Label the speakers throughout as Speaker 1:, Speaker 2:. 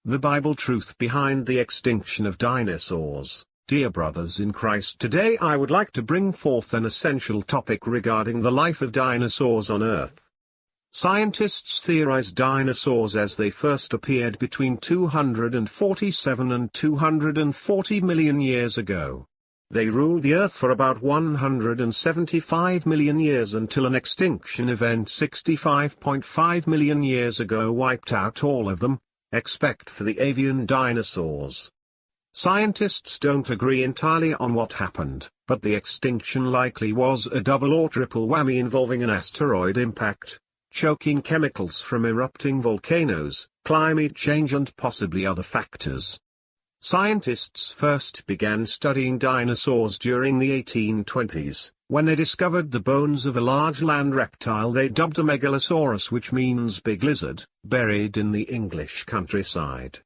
Speaker 1: The Bible truth behind the extinction of dinosaurs. Dear brothers in Christ, today I would like to bring forth an essential topic regarding the life of dinosaurs on Earth. Scientists theorize dinosaurs as they first appeared between 247 and 240 million years ago. They ruled the Earth for about 175 million years until an extinction event 65.5 million years ago wiped out all of them, except for the avian dinosaurs. Scientists don't agree entirely on what happened, but the extinction likely was a double or triple whammy involving an asteroid impact, choking chemicals from erupting volcanoes, climate change and possibly other factors. Scientists first began studying dinosaurs during the 1820s, when they discovered the bones of a large land reptile they dubbed a megalosaurus, which means big lizard, buried in the English countryside.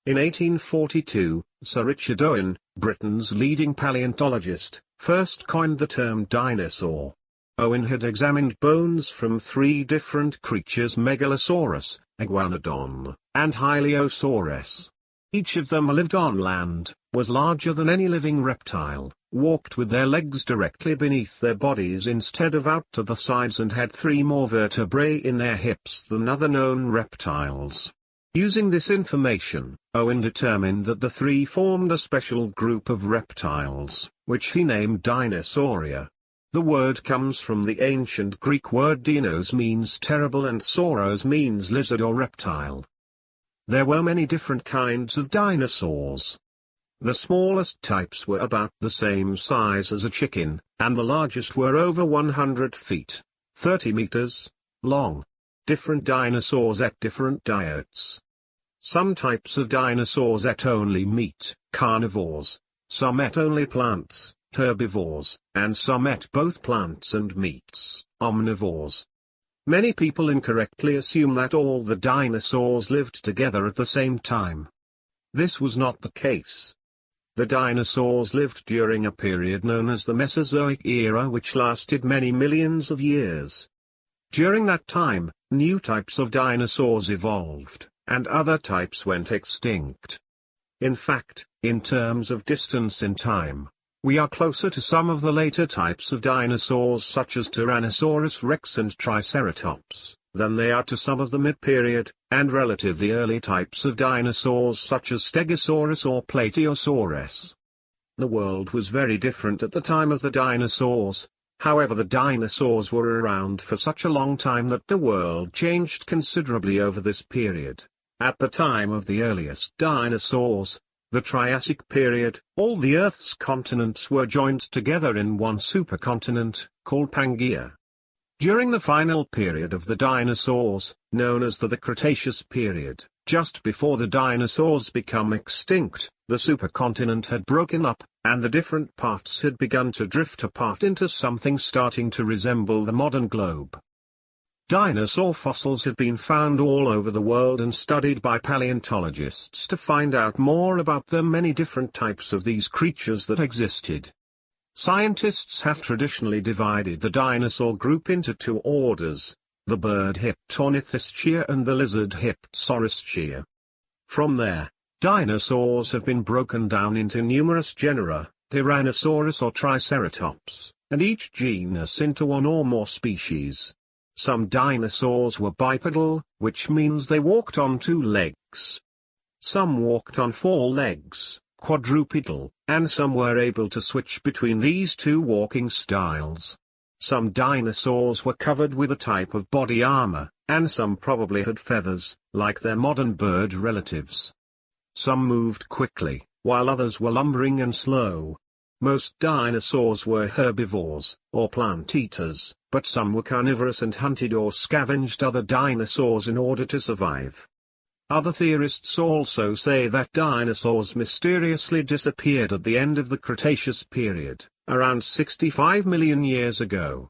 Speaker 1: In 1842, Sir Richard Owen, Britain's leading paleontologist, first coined the term dinosaur. Owen had examined bones from three different creatures: Megalosaurus, Iguanodon, and Hylaeosaurus. Each of them lived on land, was larger than any living reptile, walked with their legs directly beneath their bodies instead of out to the sides, and had three more vertebrae in their hips than other known reptiles. Using this information, Owen determined that the three formed a special group of reptiles, which he named Dinosauria. The word comes from the ancient Greek word dinos, means terrible, and sauros means lizard or reptile. There were many different kinds of dinosaurs. The smallest types were about the same size as a chicken, and the largest were over 100 feet, 30 meters, long. Different dinosaurs ate different diets. Some types of dinosaurs ate only meat, carnivores; some ate only plants, herbivores; and some ate both plants and meats, omnivores. Many people incorrectly assume that all the dinosaurs lived together at the same time. This was not the case. The dinosaurs lived during a period known as the Mesozoic era, which lasted many millions of years. During that time, new types of dinosaurs evolved, and other types went extinct. In fact, in terms of distance in time, we are closer to some of the later types of dinosaurs such as Tyrannosaurus rex and Triceratops, than they are to some of the mid-period, and relatively early types of dinosaurs such as Stegosaurus or Plateosaurus. The world was very different at the time of the dinosaurs. However, the dinosaurs were around for such a long time that the world changed considerably over this period. At the time of the earliest dinosaurs, the Triassic period, all the Earth's continents were joined together in one supercontinent, called Pangaea. During the final period of the dinosaurs, known as the Cretaceous period, just before the dinosaurs become extinct, the supercontinent had broken up, and the different parts had begun to drift apart into something starting to resemble the modern globe. Dinosaur fossils have been found all over the world and studied by paleontologists to find out more about the many different types of these creatures that existed. Scientists have traditionally divided the dinosaur group into two orders, the bird Hyptornithischia and the lizard Hyptosaurisschia. From there, dinosaurs have been broken down into numerous genera, Tyrannosaurus or Triceratops, and each genus into one or more species. Some dinosaurs were bipedal, which means they walked on two legs. Some walked on four legs, quadrupedal, and some were able to switch between these two walking styles. Some dinosaurs were covered with a type of body armor, and some probably had feathers, like their modern bird relatives. Some moved quickly, while others were lumbering and slow. Most dinosaurs were herbivores, or plant-eaters, but some were carnivorous and hunted or scavenged other dinosaurs in order to survive. Other theorists also say that dinosaurs mysteriously disappeared at the end of the Cretaceous period, around 65 million years ago.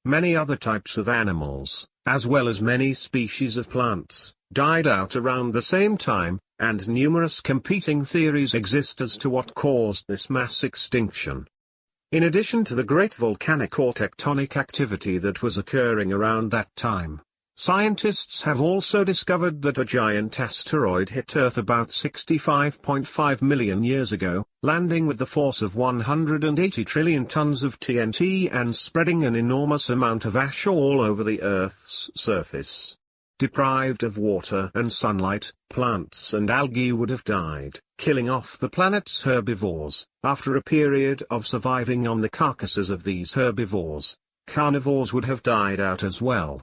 Speaker 1: Many other types of animals, as well as many species of plants, died out around the same time, and numerous competing theories exist as to what caused this mass extinction. In addition to the great volcanic or tectonic activity that was occurring around that time, Scientists have also discovered that a giant asteroid hit Earth about 65.5 million years ago, landing with the force of 180 trillion tons of TNT and spreading an enormous amount of ash all over the Earth's surface. Deprived of water and sunlight, plants and algae would have died, killing off the planet's herbivores. After a period of surviving on the carcasses of these herbivores, carnivores would have died out as well.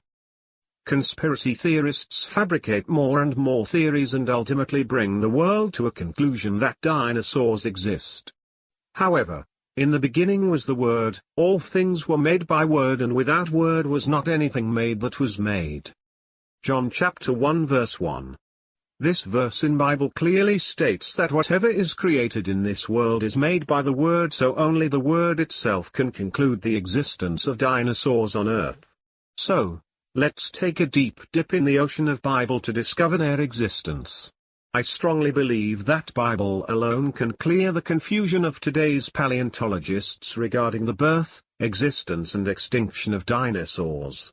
Speaker 1: Conspiracy theorists fabricate more and more theories and ultimately bring the world to a conclusion that dinosaurs exist. However, in the beginning was the Word, all things were made by Word, and without Word was not anything made that was made. John chapter 1 verse 1. This verse in Bible clearly states that whatever is created in this world is made by the Word, so only the Word itself can conclude the existence of dinosaurs on Earth. So, let's take a deep dip in the ocean of Bible to discover their existence. I strongly believe that Bible alone can clear the confusion of today's paleontologists regarding the birth, existence and extinction of dinosaurs.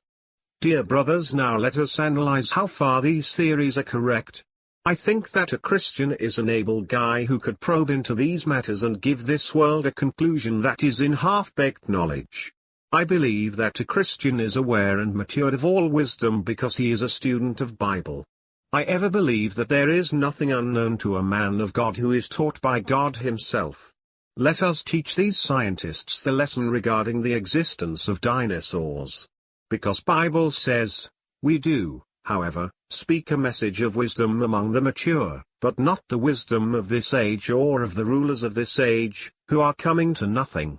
Speaker 1: Dear brothers, now let us analyze how far these theories are correct. I think that a Christian is an able guy who could probe into these matters and give this world a conclusion that is in half-baked knowledge. I believe that a Christian is aware and matured of all wisdom because he is a student of Bible. I ever believe that there is nothing unknown to a man of God who is taught by God himself. Let us teach these scientists the lesson regarding the existence of dinosaurs. Because Bible says, we do, however, speak a message of wisdom among the mature, but not the wisdom of this age or of the rulers of this age, who are coming to nothing.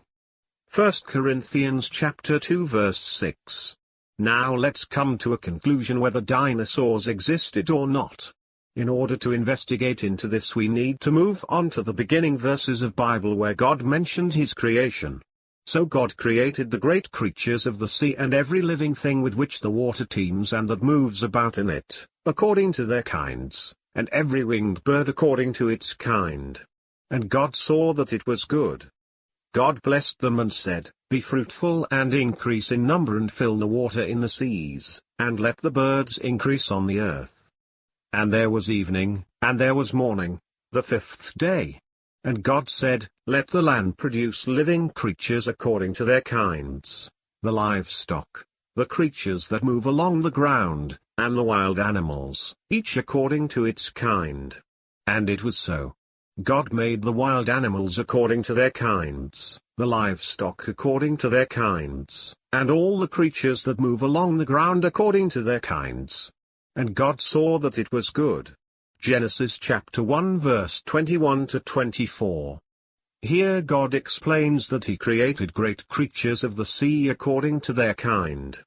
Speaker 1: 1 Corinthians chapter 2 verse 6. Now let's come to a conclusion whether dinosaurs existed or not. In order to investigate into this we need to move on to the beginning verses of Bible where God mentioned his creation. So God created the great creatures of the sea and every living thing with which the water teems and that moves about in it, according to their kinds, and every winged bird according to its kind. And God saw that it was good. God blessed them and said, be fruitful and increase in number and fill the water in the seas, and let the birds increase on the earth. And there was evening, and there was morning, the fifth day. And God said, let the land produce living creatures according to their kinds, the livestock, the creatures that move along the ground, and the wild animals, each according to its kind. And it was so. God made the wild animals according to their kinds, the livestock according to their kinds, and all the creatures that move along the ground according to their kinds. And God saw that it was good. Genesis chapter 1 verse 21 to 24. Here God explains that he created great creatures of the sea according to their kind.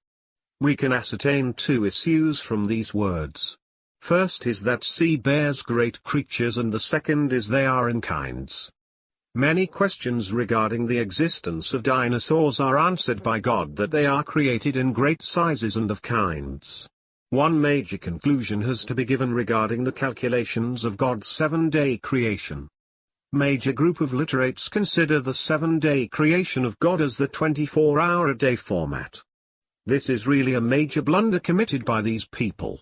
Speaker 1: We can ascertain two issues from these words. First is that sea bears great creatures and the second is they are in kinds. Many questions regarding the existence of dinosaurs are answered by God that they are created in great sizes and of kinds. One major conclusion has to be given regarding the calculations of God's 7-day creation. Major group of literates consider the 7-day creation of God as the 24-hour-a-day format. This is really a major blunder committed by these people.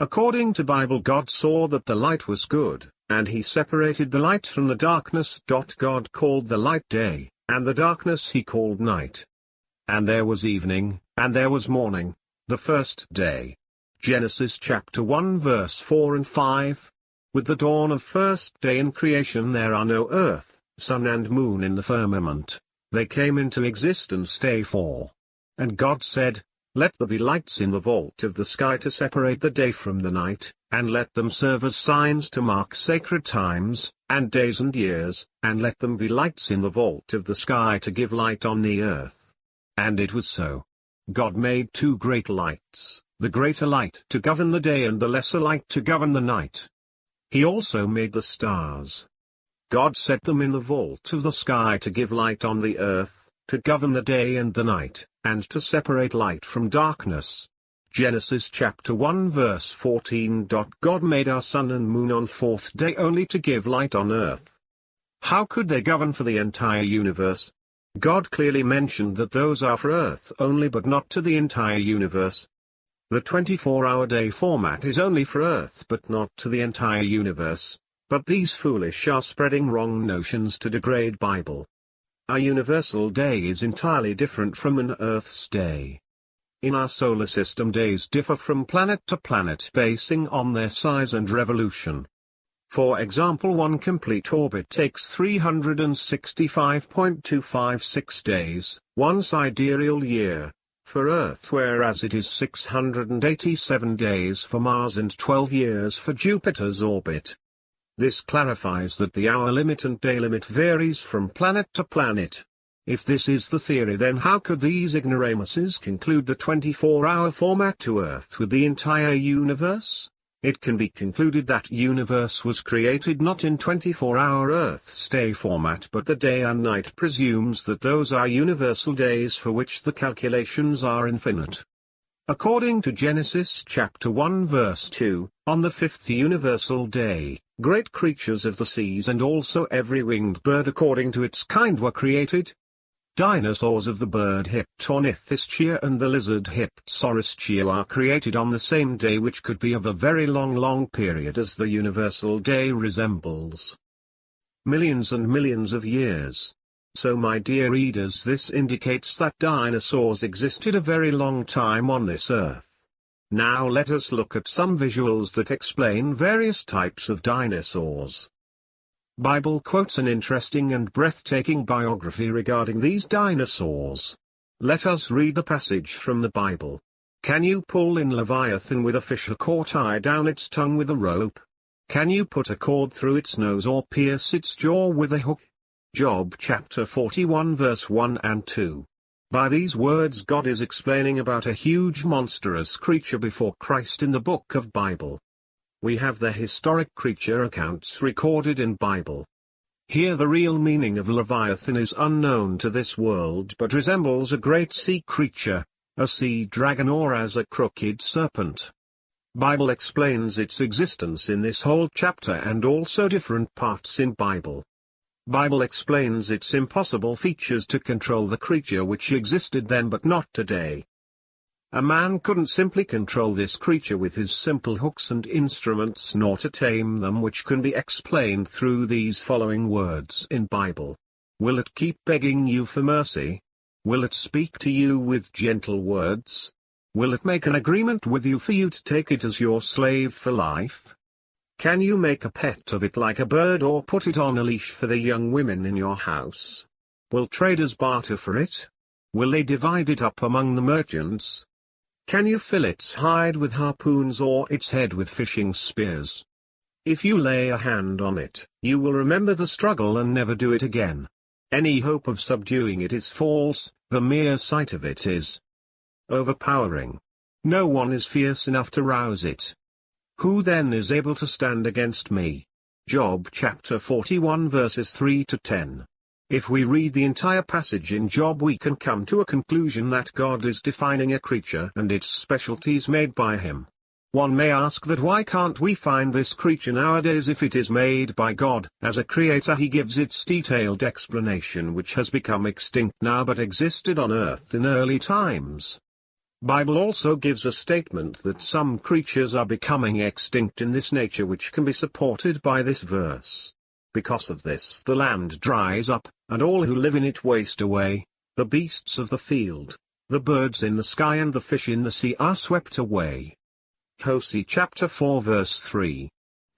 Speaker 1: According to Bible, God saw that the light was good, and he separated the light from the darkness. God called the light day, and the darkness he called night. And there was evening, and there was morning, the first day. Genesis chapter 1 verse 4 and 5. With the dawn of first day in creation there are no earth, sun and moon in the firmament. They came into existence day 4. And God said, let there be lights in the vault of the sky to separate the day from the night, and let them serve as signs to mark sacred times, and days and years, and let them be lights in the vault of the sky to give light on the earth. And it was so. God made two great lights, the greater light to govern the day and the lesser light to govern the night. He also made the stars. God set them in the vault of the sky to give light on the earth, to govern the day and the night, and to separate light from darkness. Genesis chapter 1 verse 14. God made our sun and moon on fourth day only to give light on earth. How could they govern for the entire universe? God clearly mentioned that those are for earth only but not to the entire universe. The 24-hour day format is only for Earth but not to the entire universe, but these foolish are spreading wrong notions to degrade Bible. A universal day is entirely different from an Earth's day. In our solar system, days differ from planet to planet basing on their size and revolution. For example, one complete orbit takes 365.256 days, one sidereal year, for Earth, whereas it is 687 days for Mars and 12 years for Jupiter's orbit. This clarifies that the hour limit and day limit varies from planet to planet. If this is the theory, then how could these ignoramuses conclude the 24-hour format to Earth with the entire universe? It can be concluded that universe was created not in 24-hour Earth's day format, but the day and night presumes that those are universal days for which the calculations are infinite. According to Genesis chapter 1 verse 2, on the fifth universal day, great creatures of the seas and also every winged bird according to its kind were created. Dinosaurs of the bird Hyptornithischia and the lizard Hyptosauristia are created on the same day, which could be of a very long period, as the universal day resembles millions and millions of years. So my dear readers, this indicates that dinosaurs existed a very long time on this earth. Now let us look at some visuals that explain various types of dinosaurs. Bible quotes an interesting and breathtaking biography regarding these dinosaurs. Let us read the passage from the Bible. Can you pull in Leviathan with a fishhook or tie down its tongue with a rope? Can you put a cord through its nose or pierce its jaw with a hook? Job chapter 41 verse 1 and 2. By these words God is explaining about a huge monstrous creature before Christ in the book of Bible. We have the historic creature accounts recorded in Bible. Here the real meaning of Leviathan is unknown to this world, but resembles a great sea creature, a sea dragon, or as a crooked serpent. Bible explains its existence in this whole chapter and also different parts in Bible. Bible explains its impossible features to control the creature which existed then but not today. A man couldn't simply control this creature with his simple hooks and instruments, nor to tame them, which can be explained through these following words in Bible. Will it keep begging you for mercy? Will it speak to you with gentle words? Will it make an agreement with you for you to take it as your slave for life? Can you make a pet of it like a bird, or put it on a leash for the young women in your house? Will traders barter for it? Will they divide it up among the merchants? Can you fill its hide with harpoons or its head with fishing spears? If you lay a hand on it, you will remember the struggle and never do it again. Any hope of subduing it is false, the mere sight of it is overpowering. No one is fierce enough to rouse it. Who then is able to stand against me? Job chapter 41 verses 3 to 10. If we read the entire passage in Job, we can come to a conclusion that God is defining a creature and its specialties made by him. One may ask that why can't we find this creature nowadays if it is made by God? As a creator he gives its detailed explanation, which has become extinct now but existed on earth in early times. Bible also gives a statement that some creatures are becoming extinct in this nature, which can be supported by this verse. Because of this the land dries up, and all who live in it waste away. The beasts of the field, the birds in the sky and the fish in the sea are swept away. Hosea chapter 4 verse 3.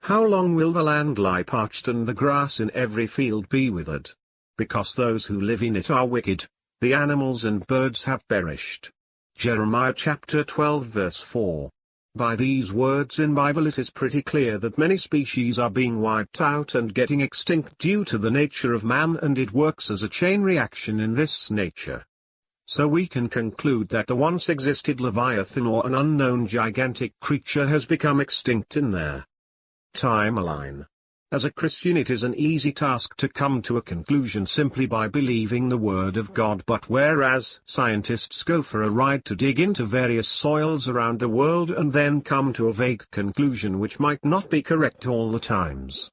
Speaker 1: How long will the land lie parched and the grass in every field be withered? Because those who live in it are wicked, the animals and birds have perished. Jeremiah chapter 12 verse 4. By these words in Bible it is pretty clear that many species are being wiped out and getting extinct due to the nature of man, and it works as a chain reaction in this nature. So we can conclude that the once existed Leviathan, or an unknown gigantic creature, has become extinct in their timeline. As a Christian it is an easy task to come to a conclusion simply by believing the Word of God, but whereas scientists go for a ride to dig into various soils around the world and then come to a vague conclusion which might not be correct all the times.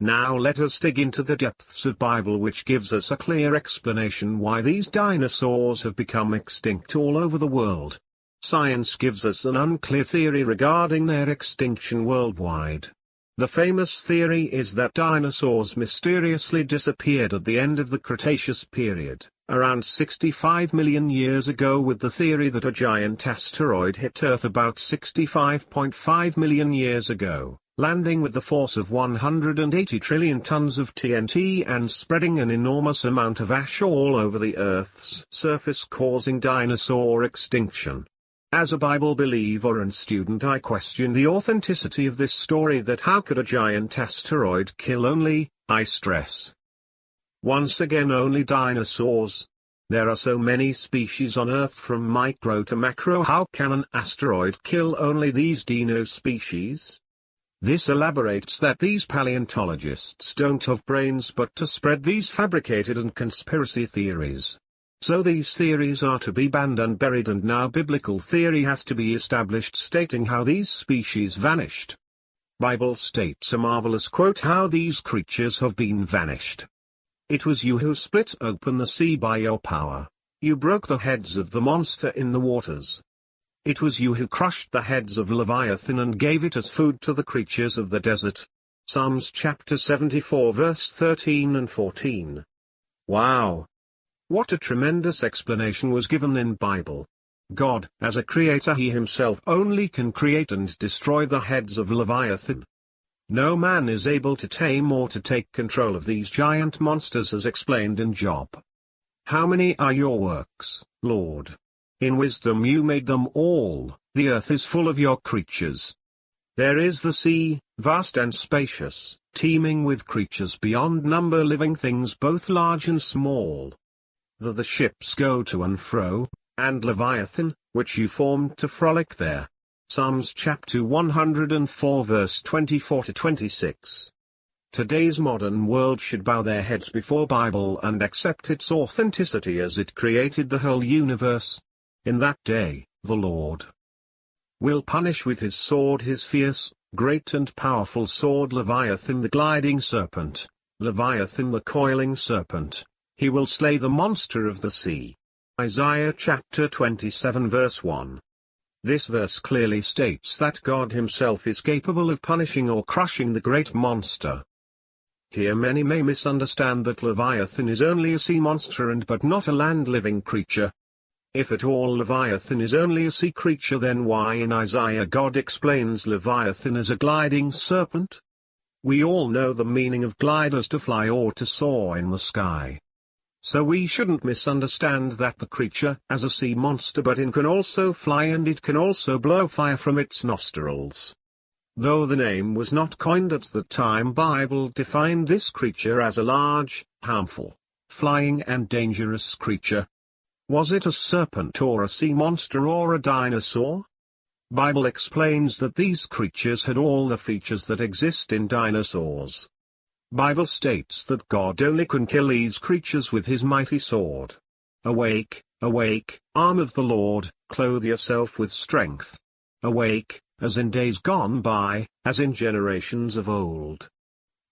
Speaker 1: Now let us dig into the depths of Bible, which gives us a clear explanation why these dinosaurs have become extinct all over the world. Science gives us an unclear theory regarding their extinction worldwide. The famous theory is that dinosaurs mysteriously disappeared at the end of the Cretaceous period, around 65 million years ago, with the theory that a giant asteroid hit Earth about 65.5 million years ago, landing with the force of 180 trillion tons of TNT and spreading an enormous amount of ash all over the Earth's surface, causing dinosaur extinction. As a Bible believer and student, I question the authenticity of this story. That how could a giant asteroid kill only, I stress, once again, only dinosaurs? There are so many species on Earth from micro to macro. How can an asteroid kill only these dino species? This elaborates that these paleontologists don't have brains but to spread these fabricated and conspiracy theories. So these theories are to be banned and buried, and now biblical theory has to be established stating how these species vanished. Bible states a marvelous quote how these creatures have been vanished. It was you who split open the sea by your power. You broke the heads of the monster in the waters. It was you who crushed the heads of Leviathan and gave it as food to the creatures of the desert. Psalms chapter 74 verse 13 and 14. Wow! What a tremendous explanation was given in Bible. God, as a creator, he himself only can create and destroy the heads of Leviathan. No man is able to tame or to take control of these giant monsters, as explained in Job. How many are your works, Lord? In wisdom you made them all. The earth is full of your creatures. There is the sea, vast and spacious, teeming with creatures beyond number, living things both large and small. The ships go to and fro, and Leviathan, which you formed to frolic there. Psalms chapter 104 verse 24 to 26. Today's modern world should bow their heads before Bible and accept its authenticity as it created the whole universe. In that day, the Lord will punish with his sword his fierce, great and powerful sword, Leviathan the gliding serpent, Leviathan the coiling serpent. He will slay the monster of the sea. Isaiah chapter 27 verse 1. This verse clearly states that God himself is capable of punishing or crushing the great monster. Here many may misunderstand that Leviathan is only a sea monster and but not a land-living creature. If at all Leviathan is only a sea creature, then why in Isaiah God explains Leviathan as a gliding serpent? We all know the meaning of glide as to fly or to soar in the sky. So we shouldn't misunderstand that the creature as a sea monster, but it can also fly and it can also blow fire from its nostrils. Though the name was not coined at the time, Bible defined this creature as a large, harmful, flying and dangerous creature. Was it a serpent or a sea monster or a dinosaur? Bible explains that these creatures had all the features that exist in dinosaurs. Bible states that God only can kill these creatures with his mighty sword. Awake, awake, arm of the Lord, clothe yourself with strength. Awake, as in days gone by, as in generations of old.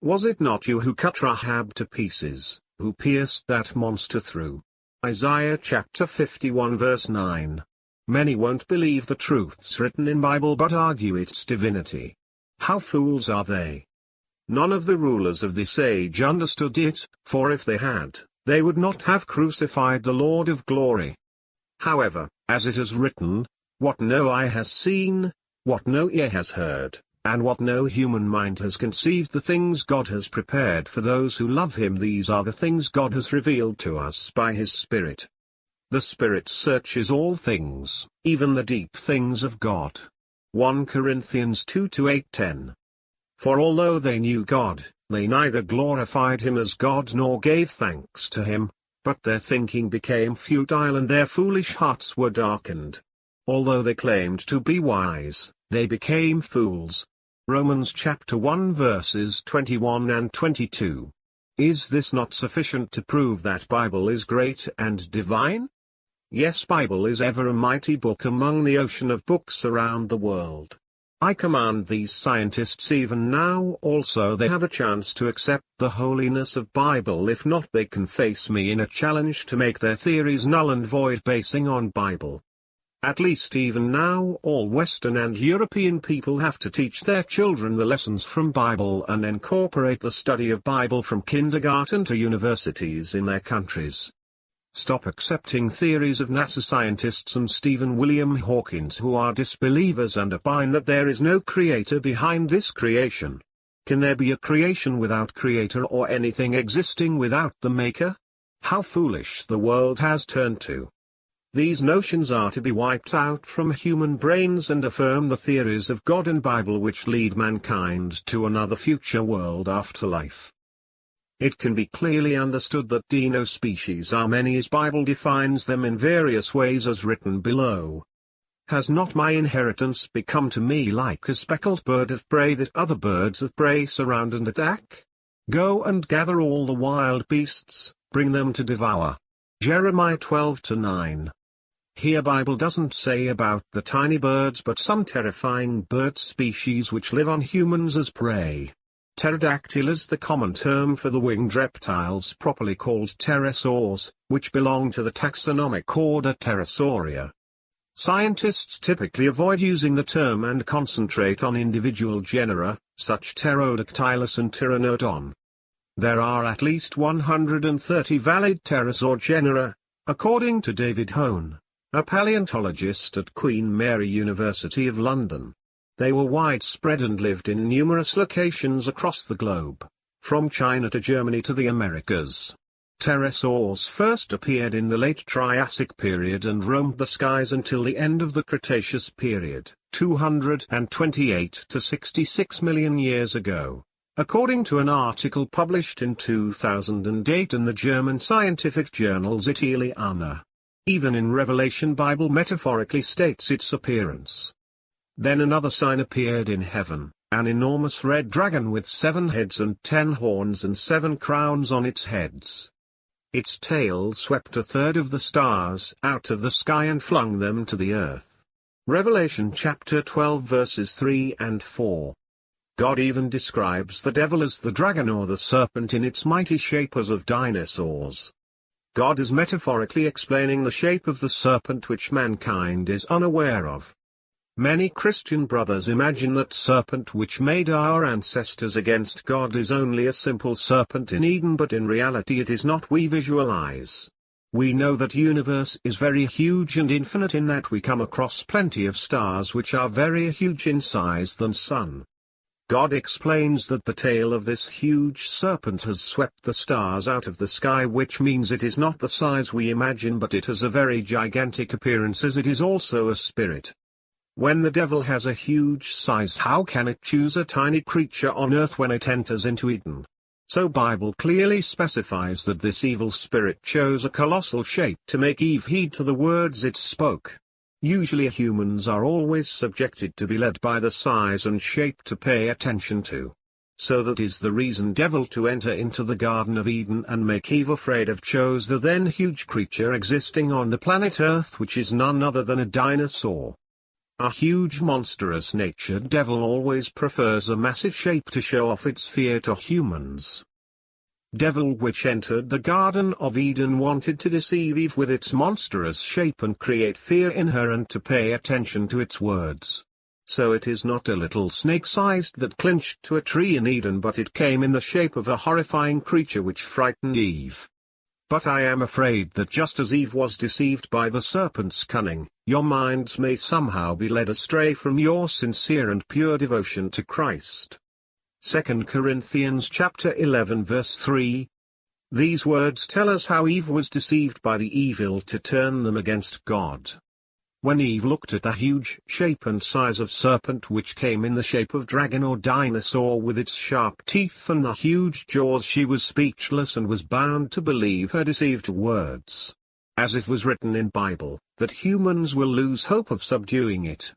Speaker 1: Was it not you who cut Rahab to pieces, who pierced that monster through? Isaiah chapter 51 verse 9. Many won't believe the truths written in Bible but argue its divinity. How fools are they! None of the rulers of this age understood it, for if they had, they would not have crucified the Lord of glory. However, as it is written, what no eye has seen, what no ear has heard, and what no human mind has conceived, the things God has prepared for those who love him, these are the things God has revealed to us by his Spirit. The Spirit searches all things, even the deep things of God. 1 Corinthians 2:8-10. For although they knew God, they neither glorified him as God nor gave thanks to him, but their thinking became futile and their foolish hearts were darkened. Although they claimed to be wise, they became fools. Romans chapter 1 verses 21 and 22. Is this not sufficient to prove that Bible is great and divine? Yes, Bible is ever a mighty book among the ocean of books around the world. I command these scientists even now also they have a chance to accept the holiness of Bible. If not, they can face me in a challenge to make their theories null and void basing on Bible. At least even now all Western and European people have to teach their children the lessons from Bible and incorporate the study of Bible from kindergarten to universities in their countries. Stop accepting theories of NASA scientists and Stephen William Hawkins who are disbelievers and opine that there is no creator behind this creation. Can there be a creation without creator or anything existing without the maker? How foolish the world has turned to. These notions are to be wiped out from human brains and affirm the theories of God and Bible which lead mankind to another future world afterlife. It can be clearly understood that dino species are many as Bible defines them in various ways as written below. Has not my inheritance become to me like a speckled bird of prey that other birds of prey surround and attack? Go and gather all the wild beasts, bring them to devour. Jeremiah 12:9. Here Bible doesn't say about the tiny birds but some terrifying bird species which live on humans as prey. Pterodactyl is the common term for the winged reptiles properly called pterosaurs, which belong to the taxonomic order Pterosauria. Scientists typically avoid using the term and concentrate on individual genera, such Pterodactylus and Pteranodon. There are at least 130 valid pterosaur genera, according to David Hone, a paleontologist at Queen Mary University of London. They were widespread and lived in numerous locations across the globe, from China to Germany to the Americas. Pterosaurs first appeared in the late Triassic period and roamed the skies until the end of the Cretaceous period, 228 to 66 million years ago, according to an article published in 2008 in the German scientific journal Zitiliana. Even in Revelation Bible metaphorically states its appearance. Then another sign appeared in heaven, an enormous red dragon with 7 heads and 10 horns and 7 crowns on its heads. Its tail swept a third of the stars out of the sky and flung them to the earth. Revelation chapter 12 verses 3 and 4. God even describes the devil as the dragon or the serpent in its mighty shape as of dinosaurs. God is metaphorically explaining the shape of the serpent which mankind is unaware of. Many Christian brothers imagine that serpent which made our ancestors against God is only a simple serpent in Eden, but in reality it is not. We visualize. We know that universe is very huge and infinite in that we come across plenty of stars which are very huge in size than sun. God explains that the tail of this huge serpent has swept the stars out of the sky, which means it is not the size we imagine, but it has a very gigantic appearance as it is also a spirit. When the devil has a huge size, how can it choose a tiny creature on earth when it enters into Eden? So Bible clearly specifies that this evil spirit chose a colossal shape to make Eve heed to the words it spoke. Usually humans are always subjected to be led by the size and shape to pay attention to. So that is the reason devil to enter into the Garden of Eden and make Eve afraid of chose the then huge creature existing on the planet Earth, which is none other than a dinosaur. A huge monstrous natured devil always prefers a massive shape to show off its fear to humans. Devil which entered the Garden of Eden wanted to deceive Eve with its monstrous shape and create fear in her and to pay attention to its words. So it is not a little snake-sized that clinched to a tree in Eden, but it came in the shape of a horrifying creature which frightened Eve. But I am afraid that just as Eve was deceived by the serpent's cunning, your minds may somehow be led astray from your sincere and pure devotion to Christ. 2 Corinthians chapter 11 verse 3. These words tell us how Eve was deceived by the evil to turn them against God. When Eve looked at the huge shape and size of serpent which came in the shape of dragon or dinosaur with its sharp teeth and the huge jaws, she was speechless and was bound to believe her deceived words. As it was written in Bible, that humans will lose hope of subduing it.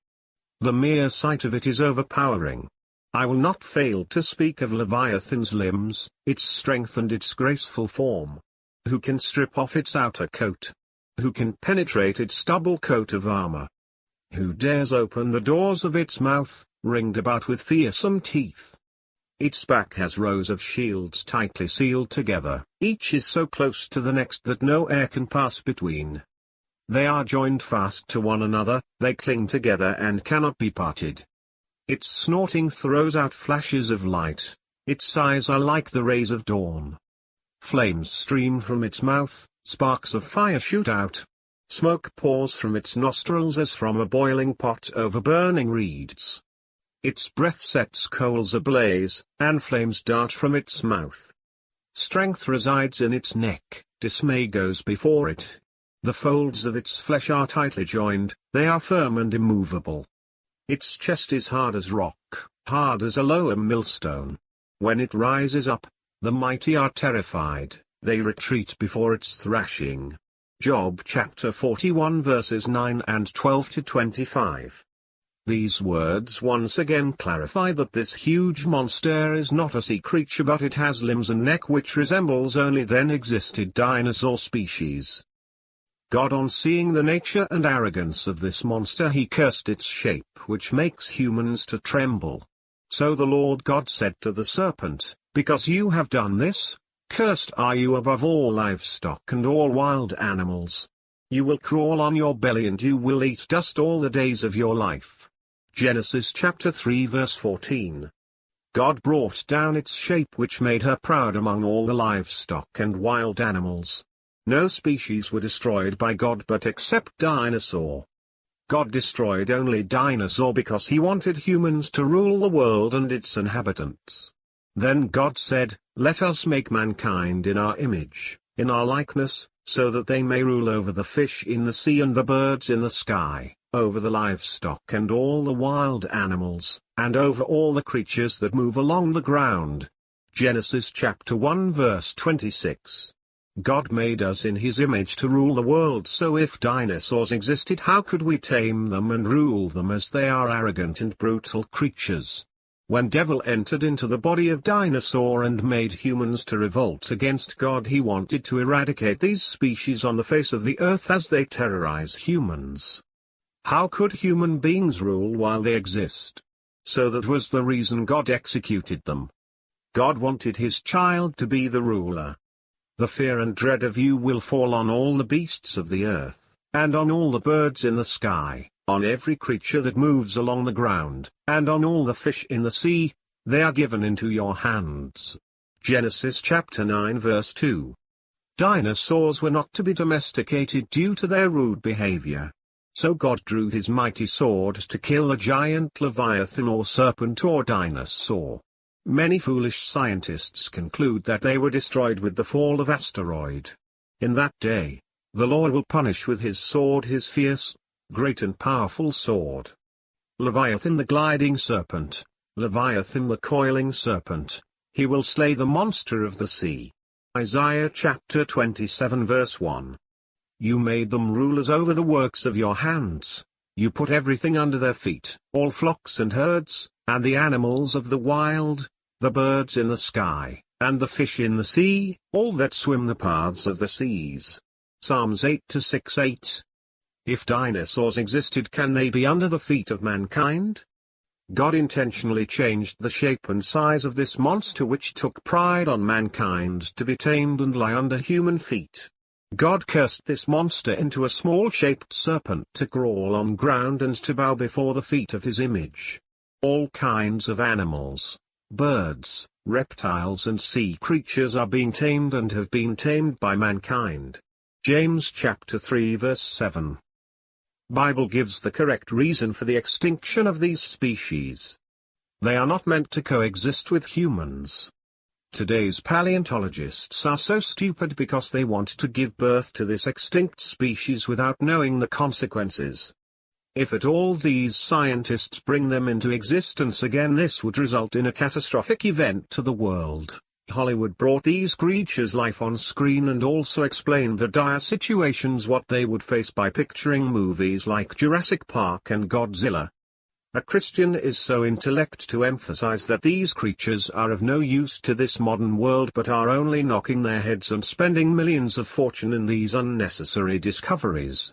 Speaker 1: The mere sight of it is overpowering. I will not fail to speak of Leviathan's limbs, its strength and its graceful form. Who can strip off its outer coat? Who can penetrate its double coat of armor? Who dares open the doors of its mouth, ringed about with fearsome teeth? Its back has rows of shields tightly sealed together, each is so close to the next that no air can pass between. They are joined fast to one another, they cling together and cannot be parted. Its snorting throws out flashes of light, its eyes are like the rays of dawn. Flames stream from its mouth, sparks of fire shoot out. Smoke pours from its nostrils as from a boiling pot over burning reeds. Its breath sets coals ablaze, and flames dart from its mouth. Strength resides in its neck, dismay goes before it. The folds of its flesh are tightly joined, they are firm and immovable. Its chest is hard as rock, hard as a lower millstone. When it rises up, the mighty are terrified, they retreat before its thrashing. Job chapter 41 verses 9 and 12 to 25. These words once again clarify that this huge monster is not a sea creature, but it has limbs and neck which resembles only then existed dinosaur species. God, on seeing the nature and arrogance of this monster, he cursed its shape, which makes humans to tremble. So the Lord God said to the serpent, "Because you have done this, cursed are you above all livestock and all wild animals. You will crawl on your belly and you will eat dust all the days of your life." Genesis chapter 3 verse 14. God brought down its shape, which made her proud among all the livestock and wild animals. No species were destroyed by God but except dinosaur. God destroyed only dinosaur because he wanted humans to rule the world and its inhabitants. Then God said, "Let us make mankind in our image, in our likeness, so that they may rule over the fish in the sea and the birds in the sky, over the livestock and all the wild animals, and over all the creatures that move along the ground." Genesis chapter 1 verse 26. God made us in his image to rule the world, so if dinosaurs existed, how could we tame them and rule them, as they are arrogant and brutal creatures? When devil entered into the body of dinosaur and made humans to revolt against God, he wanted to eradicate these species on the face of the earth as they terrorize humans. How could human beings rule while they exist? So that was the reason God executed them. God wanted his child to be the ruler. The fear and dread of you will fall on all the beasts of the earth, and on all the birds in the sky, on every creature that moves along the ground, and on all the fish in the sea. They are given into your hands. Genesis chapter 9 verse 2. Dinosaurs were not to be domesticated due to their rude behavior. So God drew his mighty sword to kill a giant leviathan or serpent or dinosaur. Many foolish scientists conclude that they were destroyed with the fall of asteroid. In that day, the Lord will punish with his sword his fierce, great and powerful sword. Leviathan the gliding serpent, Leviathan the coiling serpent, he will slay the monster of the sea. Isaiah chapter 27 verse 1. You made them rulers over the works of your hands. You put everything under their feet, all flocks and herds, and the animals of the wild, the birds in the sky, and the fish in the sea, all that swim the paths of the seas. Psalms 8-6-8. If dinosaurs existed, can they be under the feet of mankind? God intentionally changed the shape and size of this monster, which took pride on mankind, to be tamed and lie under human feet. God cursed this monster into a small-shaped serpent to crawl on ground and to bow before the feet of his image. All kinds of animals, birds, reptiles and sea creatures are being tamed and have been tamed by mankind. James chapter 3 verse 7. Bible gives the correct reason for the extinction of these species. They are not meant to coexist with humans. Today's paleontologists are so stupid because they want to give birth to this extinct species without knowing the consequences. If at all these scientists bring them into existence again, this would result in a catastrophic event to the world. Hollywood brought these creatures life on screen and also explained the dire situations what they would face by picturing movies like Jurassic Park and Godzilla. A Christian is so intellect to emphasize that these creatures are of no use to this modern world but are only knocking their heads and spending millions of fortune in these unnecessary discoveries.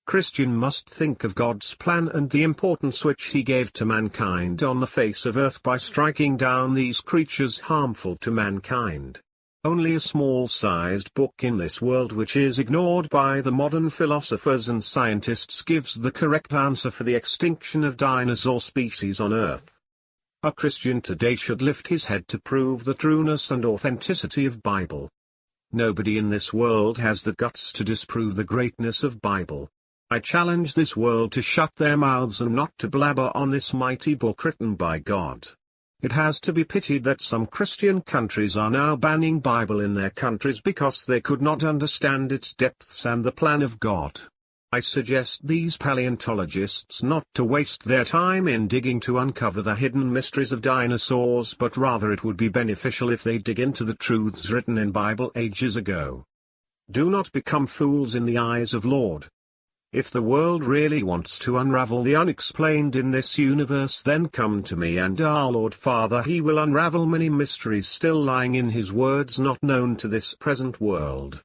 Speaker 1: Christian must think of God's plan and the importance which he gave to mankind on the face of earth by striking down these creatures harmful to mankind. Only a small-sized book in this world which is ignored by the modern philosophers and scientists gives the correct answer for the extinction of dinosaur species on Earth. A Christian today should lift his head to prove the trueness and authenticity of Bible. Nobody in this world has the guts to disprove the greatness of Bible. I challenge this world to shut their mouths and not to blabber on this mighty book written by God. It has to be pitied that some Christian countries are now banning Bible in their countries because they could not understand its depths and the plan of God. I suggest these paleontologists not to waste their time in digging to uncover the hidden mysteries of dinosaurs, but rather it would be beneficial if they dig into the truths written in Bible ages ago. Do not become fools in the eyes of Lord. If the world really wants to unravel the unexplained in this universe, then come to me and our Lord Father, He will unravel many mysteries still lying in His words not known to this present world.